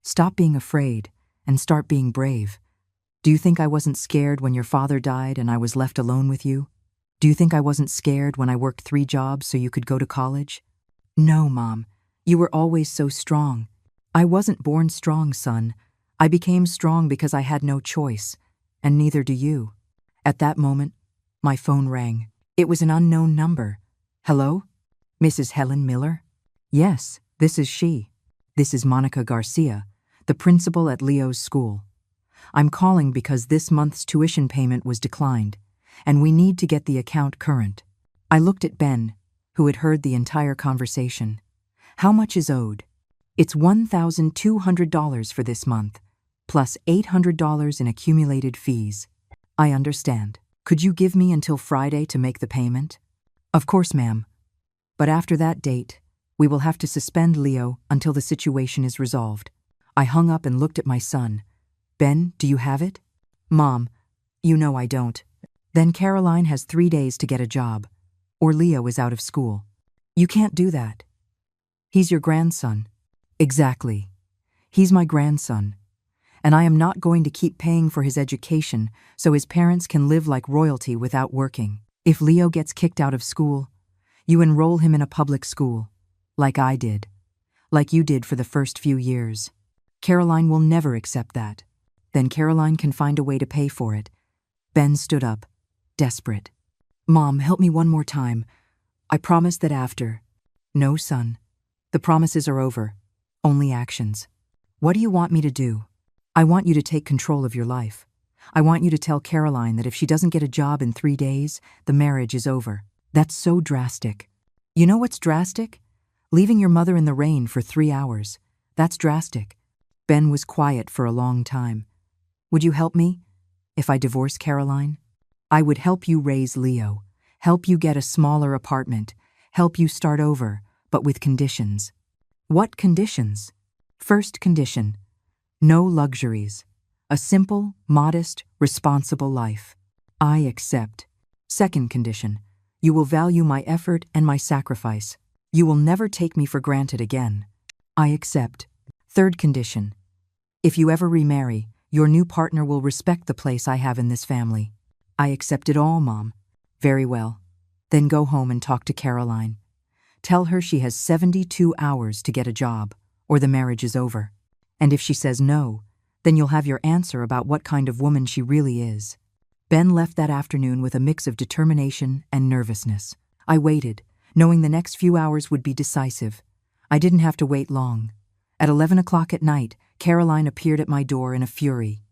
stop being afraid and start being brave. Do you think I wasn't scared when your father died and I was left alone with you? Do you think I wasn't scared when I worked 3 jobs so you could go to college? No, Mom. You were always so strong. I wasn't born strong, son. I became strong because I had no choice, and neither do you. At that moment, my phone rang. It was an unknown number. Hello? Mrs. Helen Miller? Yes, this is she. This is Monica Garcia, the principal at Leo's school. I'm calling because this month's tuition payment was declined, and we need to get the account current. I looked at Ben, who had heard the entire conversation. How much is owed? It's $1,200 for this month, plus $800 in accumulated fees. I understand. Could you give me until Friday to make the payment? Of course, ma'am. But after that date, we will have to suspend Leo until the situation is resolved. I hung up and looked at my son. Ben, do you have it? Mom, you know I don't. Then Caroline has 3 days to get a job, or Leo is out of school. You can't do that. He's your grandson. Exactly. He's my grandson. And I am not going to keep paying for his education so his parents can live like royalty without working. If Leo gets kicked out of school, you enroll him in a public school, like I did, like you did for the first few years. Caroline will never accept that. Then Caroline can find a way to pay for it. Ben stood up, desperate. Mom, help me one more time. I promise that after. No, son. The promises are over. Only actions. What do you want me to do? I want you to take control of your life. I want you to tell Caroline that if she doesn't get a job in 3 days, the marriage is over. That's so drastic. You know what's drastic? Leaving your mother in the rain for 3 hours. That's drastic. Ben was quiet for a long time. Would you help me if I divorce Caroline? I would help you raise Leo, help you get a smaller apartment, help you start over, but with conditions. What conditions? First condition, no luxuries. A simple, modest, responsible life. I accept. Second condition, you will value my effort and my sacrifice. You will never take me for granted again. I accept. Third condition, if you ever remarry, your new partner will respect the place I have in this family. I accept it all, Mom. Very well. Then go home and talk to Caroline. Tell her she has 72 hours to get a job, or the marriage is over. And if she says no, then you'll have your answer about what kind of woman she really is. Ben left that afternoon with a mix of determination and nervousness. I waited, knowing the next few hours would be decisive. I didn't have to wait long. At 11 o'clock at night, Caroline appeared at my door in a fury.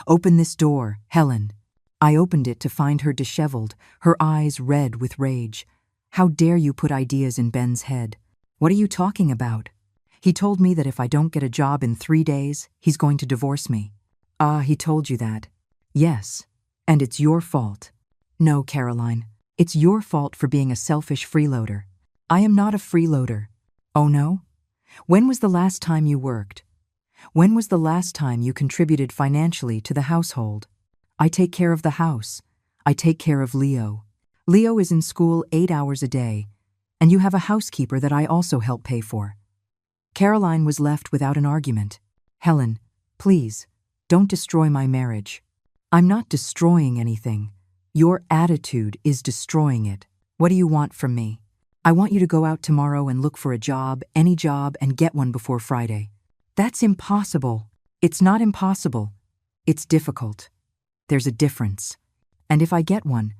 Open this door, Helen. I opened it to find her disheveled, her eyes red with rage. How dare you put ideas in Ben's head? What are you talking about? He told me that if I don't get a job in 3 days, he's going to divorce me. Ah, he told you that. Yes, and it's your fault. No, Caroline, it's your fault for being a selfish freeloader. I am not a freeloader. Oh no? When was the last time you worked? When was the last time you contributed financially to the household? I take care of the house. I take care of Leo. Leo is in school 8 hours a day, and you have a housekeeper that I also help pay for. Caroline was left without an argument. Helen, please, don't destroy my marriage. I'm not destroying anything. Your attitude is destroying it. What do you want from me? I want you to go out tomorrow and look for a job, any job, and get one before Friday. That's impossible. It's not impossible. It's difficult. There's a difference. And if I get one,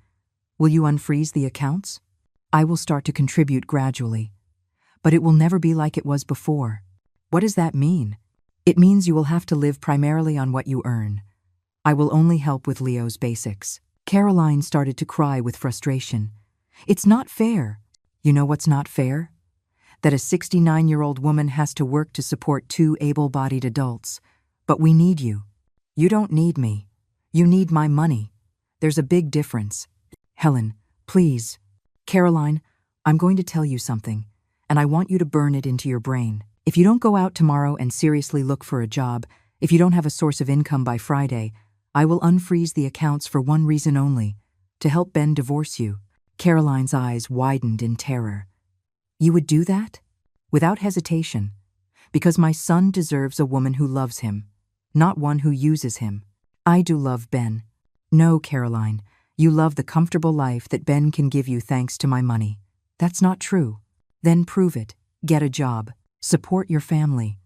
will you unfreeze the accounts? I will start to contribute gradually. But it will never be like it was before. What does that mean? It means you will have to live primarily on what you earn. I will only help with Leo's basics. Caroline started to cry with frustration. It's not fair. You know what's not fair? That a 69-year-old woman has to work to support 2 able-bodied adults. But we need you. You don't need me. You need my money. There's a big difference. Helen, please. Caroline, I'm going to tell you something, and I want you to burn it into your brain. If you don't go out tomorrow and seriously look for a job, if you don't have a source of income by Friday, I will unfreeze the accounts for one reason only, to help Ben divorce you. Caroline's eyes widened in terror. You would do that? Without hesitation. Because my son deserves a woman who loves him, not one who uses him. I do love Ben. No, Caroline, you love the comfortable life that Ben can give you thanks to my money. That's not true. Then prove it. Get a job. Support your family.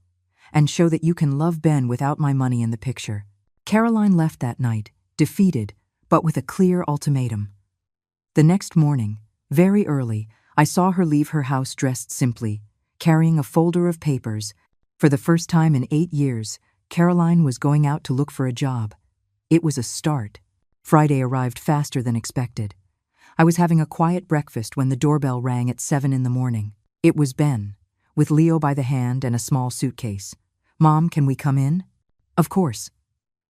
And show that you can love Ben without my money in the picture. Caroline left that night, defeated, but with a clear ultimatum. The next morning, very early, I saw her leave her house dressed simply, carrying a folder of papers. For the first time in 8 years, Caroline was going out to look for a job. It was a start. Friday arrived faster than expected. I was having a quiet breakfast when the doorbell rang at 7 in the morning. It was Ben, with Leo by the hand and a small suitcase. Mom, can we come in? Of course.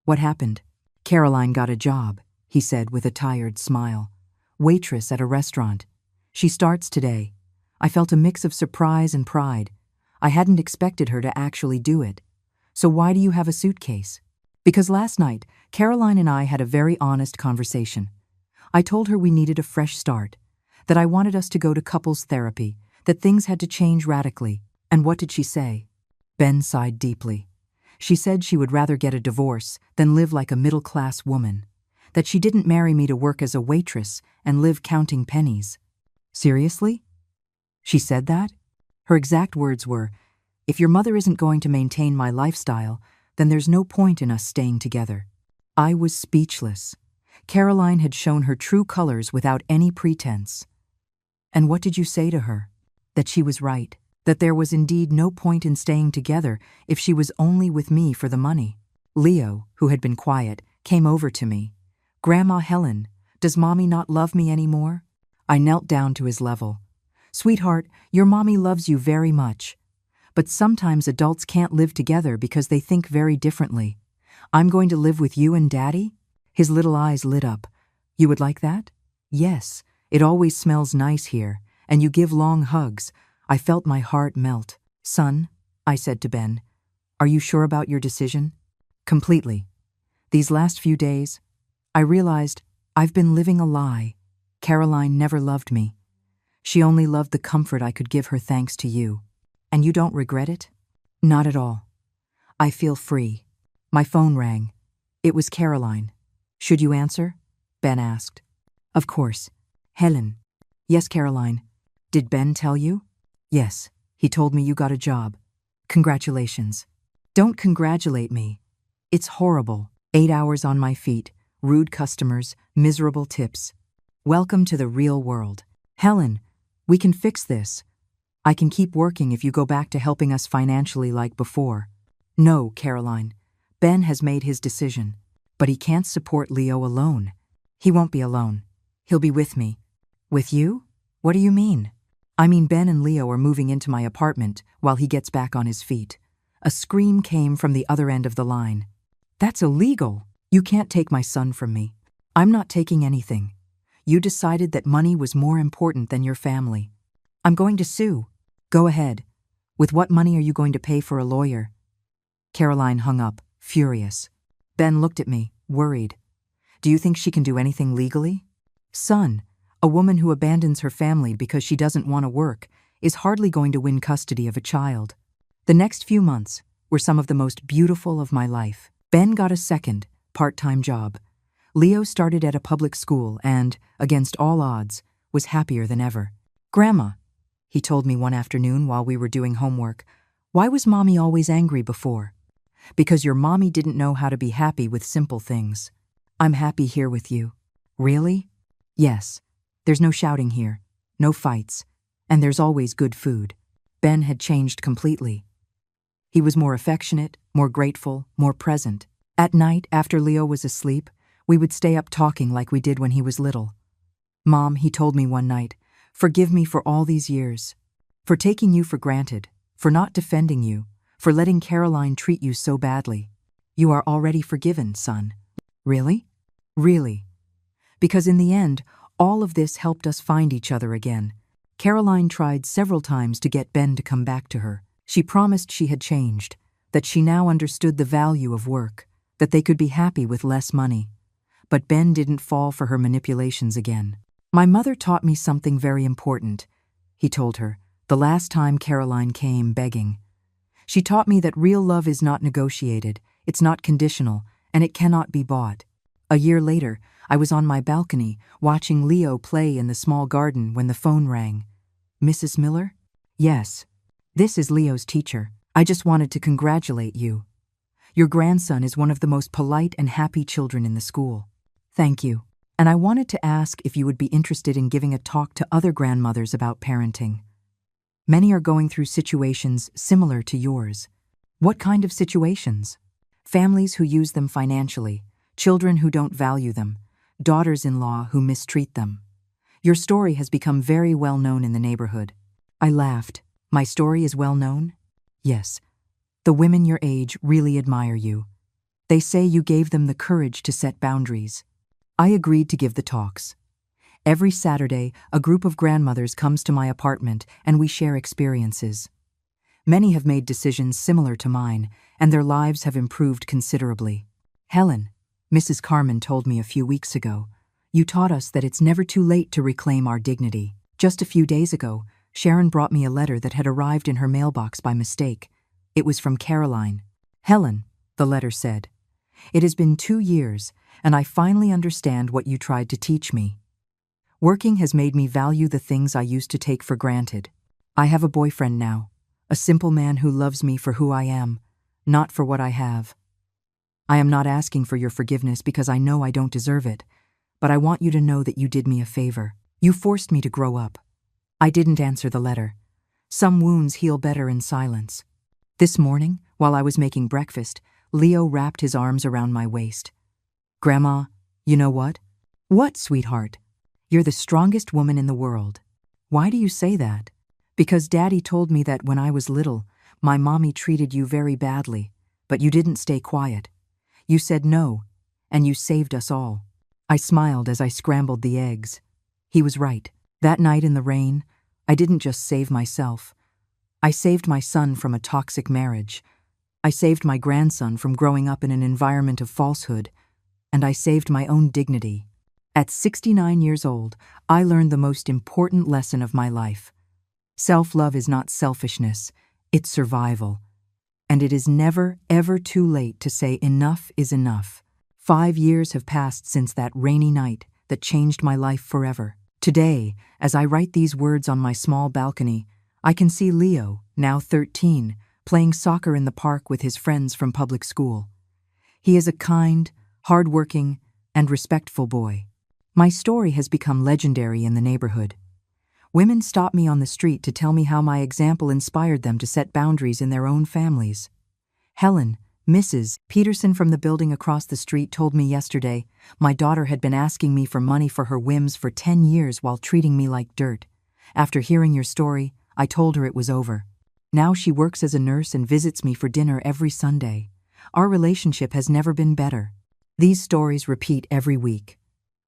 What happened? Caroline got a job, he said with a tired smile. Waitress at a restaurant. She starts today. I felt a mix of surprise and pride. I hadn't expected her to actually do it. So why do you have a suitcase? Because last night, Caroline and I had a very honest conversation. I told her we needed a fresh start, that I wanted us to go to couples therapy, that things had to change radically. And what did she say? Ben sighed deeply. She said she would rather get a divorce than live like a middle-class woman, that she didn't marry me to work as a waitress and live counting pennies. Seriously? She said that? Her exact words were, if your mother isn't going to maintain my lifestyle, then there's no point in us staying together. I was speechless. Caroline had shown her true colors without any pretense. And what did you say to her? That she was right, that there was indeed no point in staying together if she was only with me for the money. Leo, who had been quiet, came over to me. Grandma Helen, does Mommy not love me anymore? I knelt down to his level. Sweetheart, your mommy loves you very much. But sometimes adults can't live together because they think very differently. I'm going to live with you and Daddy? His little eyes lit up. You would like that? Yes, it always smells nice here, and you give long hugs. I felt my heart melt. Son, I said to Ben, are you sure about your decision? Completely. These last few days, I realized I've been living a lie. Caroline never loved me. She only loved the comfort I could give her thanks to you. And you don't regret it? Not at all. I feel free. My phone rang. It was Caroline. Should you answer? Ben asked. Of course. Helen. Yes, Caroline. Did Ben tell you? Yes, he told me you got a job. Congratulations. Don't congratulate me. It's horrible. 8 hours on my feet, rude customers, miserable tips. Welcome to the real world. Helen, we can fix this. I can keep working if you go back to helping us financially like before. No, Caroline. Ben has made his decision. But he can't support Leo alone. He won't be alone. He'll be with me. With you? What do you mean? I mean Ben and Leo are moving into my apartment while he gets back on his feet. A scream came from the other end of the line. That's illegal. You can't take my son from me. I'm not taking anything. You decided that money was more important than your family. I'm going to sue. Go ahead. With what money are you going to pay for a lawyer? Caroline hung up, furious. Ben looked at me, worried. Do you think she can do anything legally? Son, a woman who abandons her family because she doesn't want to work is hardly going to win custody of a child. The next few months were some of the most beautiful of my life. Ben got a second, part-time job. Leo started at a public school and, against all odds, was happier than ever. "Grandma," he told me one afternoon while we were doing homework, "why was Mommy always angry before?" "Because your mommy didn't know how to be happy with simple things. I'm happy here with you." "Really?" "Yes. There's no shouting here, no fights, and there's always good food." Ben had changed completely. He was more affectionate, more grateful, more present. At night, after Leo was asleep, we would stay up talking like we did when he was little. "Mom," he told me one night, "forgive me for all these years. For taking you for granted, for not defending you, for letting Caroline treat you so badly. You are already forgiven, son." "Really?" "Really. Because in the end, all of this helped us find each other again." Caroline tried several times to get Ben to come back to her. She promised she had changed, that she now understood the value of work, that they could be happy with less money. But Ben didn't fall for her manipulations again. "My mother taught me something very important," he told her, the last time Caroline came begging. "She taught me that real love is not negotiated, it's not conditional, and it cannot be bought." A year later, I was on my balcony, watching Leo play in the small garden when the phone rang. "Mrs. Miller?" "Yes. This is Leo's teacher. I just wanted to congratulate you. Your grandson is one of the most polite and happy children in the school." "Thank you. And I wanted to ask if you would be interested in giving a talk to other grandmothers about parenting. Many are going through situations similar to yours." "What kind of situations?" "Families who use them financially, children who don't value them, daughters-in-law who mistreat them. Your story has become very well known in the neighborhood." I laughed. "My story is well known?" "Yes. The women your age really admire you. They say you gave them the courage to set boundaries." I agreed to give the talks. Every Saturday, a group of grandmothers comes to my apartment and we share experiences. Many have made decisions similar to mine, and their lives have improved considerably. "Helen," Mrs. Carmen told me a few weeks ago, "you taught us that it's never too late to reclaim our dignity." Just a few days ago, Sharon brought me a letter that had arrived in her mailbox by mistake. It was from Caroline. "Helen," the letter said, "it has been 2 years, and I finally understand what you tried to teach me. Working has made me value the things I used to take for granted. I have a boyfriend now, a simple man who loves me for who I am, not for what I have. I am not asking for your forgiveness because I know I don't deserve it, but I want you to know that you did me a favor. You forced me to grow up." I didn't answer the letter. Some wounds heal better in silence. This morning, while I was making breakfast, Leo wrapped his arms around my waist. "Grandma, you know what?" "What, sweetheart?" "You're the strongest woman in the world." "Why do you say that?" "Because Daddy told me that when I was little, my mommy treated you very badly, but you didn't stay quiet. You said no, and you saved us all." I smiled as I scrambled the eggs. He was right. That night in the rain, I didn't just save myself. I saved my son from a toxic marriage. I saved my grandson from growing up in an environment of falsehood. And I saved my own dignity. At 69 years old, I learned the most important lesson of my life. Self-love is not selfishness, it's survival. And it is never, ever too late to say enough is enough. 5 years have passed since that rainy night that changed my life forever. Today, as I write these words on my small balcony, I can see Leo, now 13, playing soccer in the park with his friends from public school. He is a kind, hard-working, and respectful boy. My story has become legendary in the neighborhood. Women stop me on the street to tell me how my example inspired them to set boundaries in their own families. Helen, Mrs. Peterson from the building across the street told me yesterday my daughter had been asking me for money for her whims for 10 years while treating me like dirt. After hearing your story, I told her it was over. Now she works as a nurse and visits me for dinner every Sunday. Our relationship has never been better. These stories repeat every week.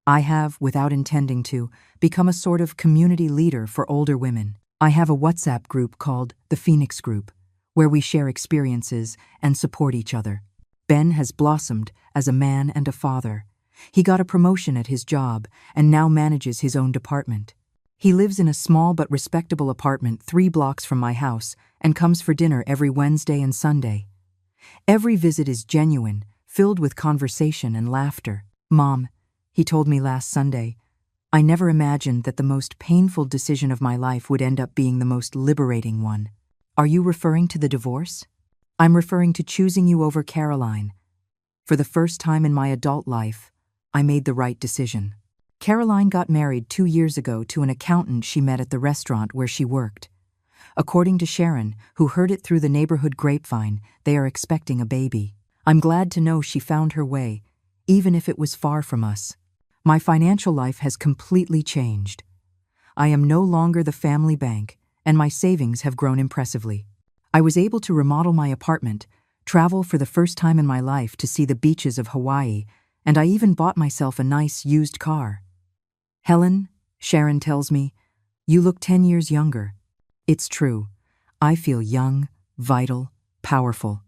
I have, without intending to, become a sort of community leader for older women. I have a WhatsApp group called the Phoenix Group, where we share experiences and support each other. Ben has blossomed as a man and a father. He got a promotion at his job and now manages his own department. He lives in a small but respectable apartment 3 blocks from my house and comes for dinner every Wednesday and Sunday. Every visit is genuine, filled with conversation and laughter. Mom, he told me last Sunday, I never imagined that the most painful decision of my life would end up being the most liberating one. Are you referring to the divorce? I'm referring to choosing you over Caroline. For the first time in my adult life, I made the right decision. Caroline got married 2 years ago to an accountant she met at the restaurant where she worked. According to Sharon, who heard it through the neighborhood grapevine, they are expecting a baby. I'm glad to know she found her way, even if it was far from us. My financial life has completely changed. I am no longer the family bank, and my savings have grown impressively. I was able to remodel my apartment, travel for the first time in my life to see the beaches of Hawaii, and I even bought myself a nice used car. Helen, Sharon tells me, you look 10 years younger. It's true. I feel young, vital, powerful.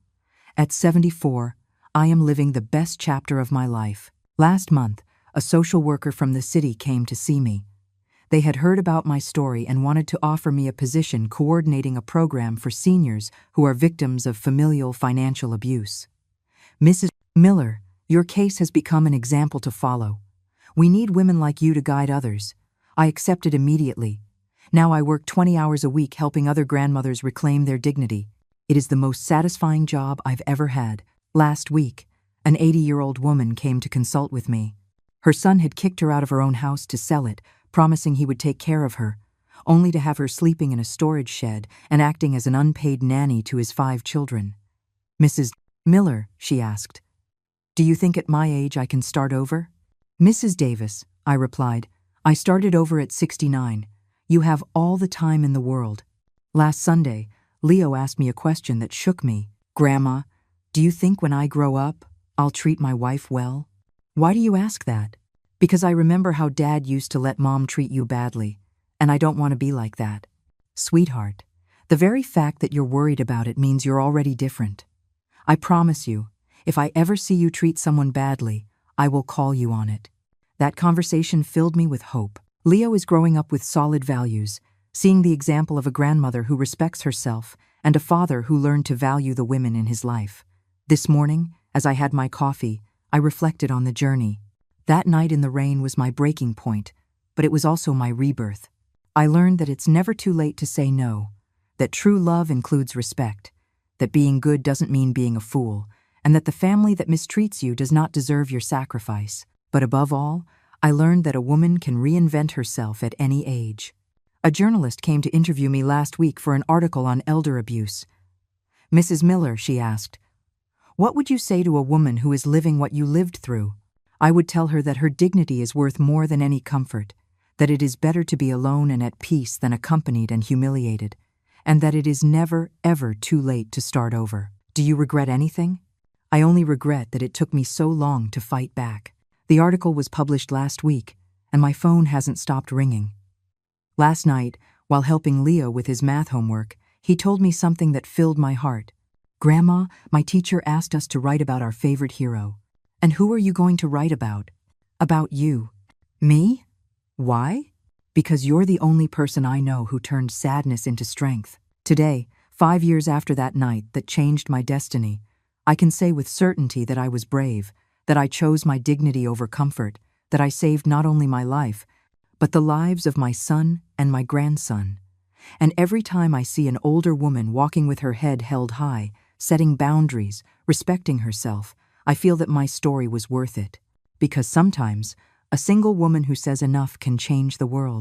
At 74, I am living the best chapter of my life. Last month, a social worker from the city came to see me. They had heard about my story and wanted to offer me a position coordinating a program for seniors who are victims of familial financial abuse. Mrs. Miller, your case has become an example to follow. We need women like you to guide others. I accepted immediately. Now I work 20 hours a week helping other grandmothers reclaim their dignity. It is the most satisfying job I've ever had. Last week, an 80-year-old woman came to consult with me. Her son had kicked her out of her own house to sell it, promising he would take care of her, only to have her sleeping in a storage shed and acting as an unpaid nanny to his 5 children. Mrs. Miller, she asked, do you think at my age I can start over? Mrs. Davis, I replied, I started over at 69. You have all the time in the world. Last Sunday, Leo asked me a question that shook me. Grandma, do you think when I grow up, I'll treat my wife well? Why do you ask that? Because I remember how Dad used to let Mom treat you badly, and I don't want to be like that. Sweetheart, the very fact that you're worried about it means you're already different. I promise you, if I ever see you treat someone badly, I will call you on it. That conversation filled me with hope. Leo is growing up with solid values, seeing the example of a grandmother who respects herself and a father who learned to value the women in his life. This morning, as I had my coffee, I reflected on the journey. That night in the rain was my breaking point, but it was also my rebirth. I learned that it's never too late to say no, that true love includes respect, that being good doesn't mean being a fool, and that the family that mistreats you does not deserve your sacrifice. But above all, I learned that a woman can reinvent herself at any age. A journalist came to interview me last week for an article on elder abuse. Mrs. Miller, she asked, what would you say to a woman who is living what you lived through? I would tell her that her dignity is worth more than any comfort, that it is better to be alone and at peace than accompanied and humiliated, and that it is never, ever too late to start over. Do you regret anything? I only regret that it took me so long to fight back. The article was published last week, and my phone hasn't stopped ringing. Last night, while helping Leo with his math homework, he told me something that filled my heart. Grandma, my teacher asked us to write about our favorite hero. And who are you going to write about? About you. Me? Why? Because you're the only person I know who turned sadness into strength. Today, 5 years after that night that changed my destiny, I can say with certainty that I was brave, that I chose my dignity over comfort, that I saved not only my life, but the lives of my son and my grandson. And every time I see an older woman walking with her head held high, setting boundaries, respecting herself, I feel that my story was worth it. Because sometimes, a single woman who says enough can change the world.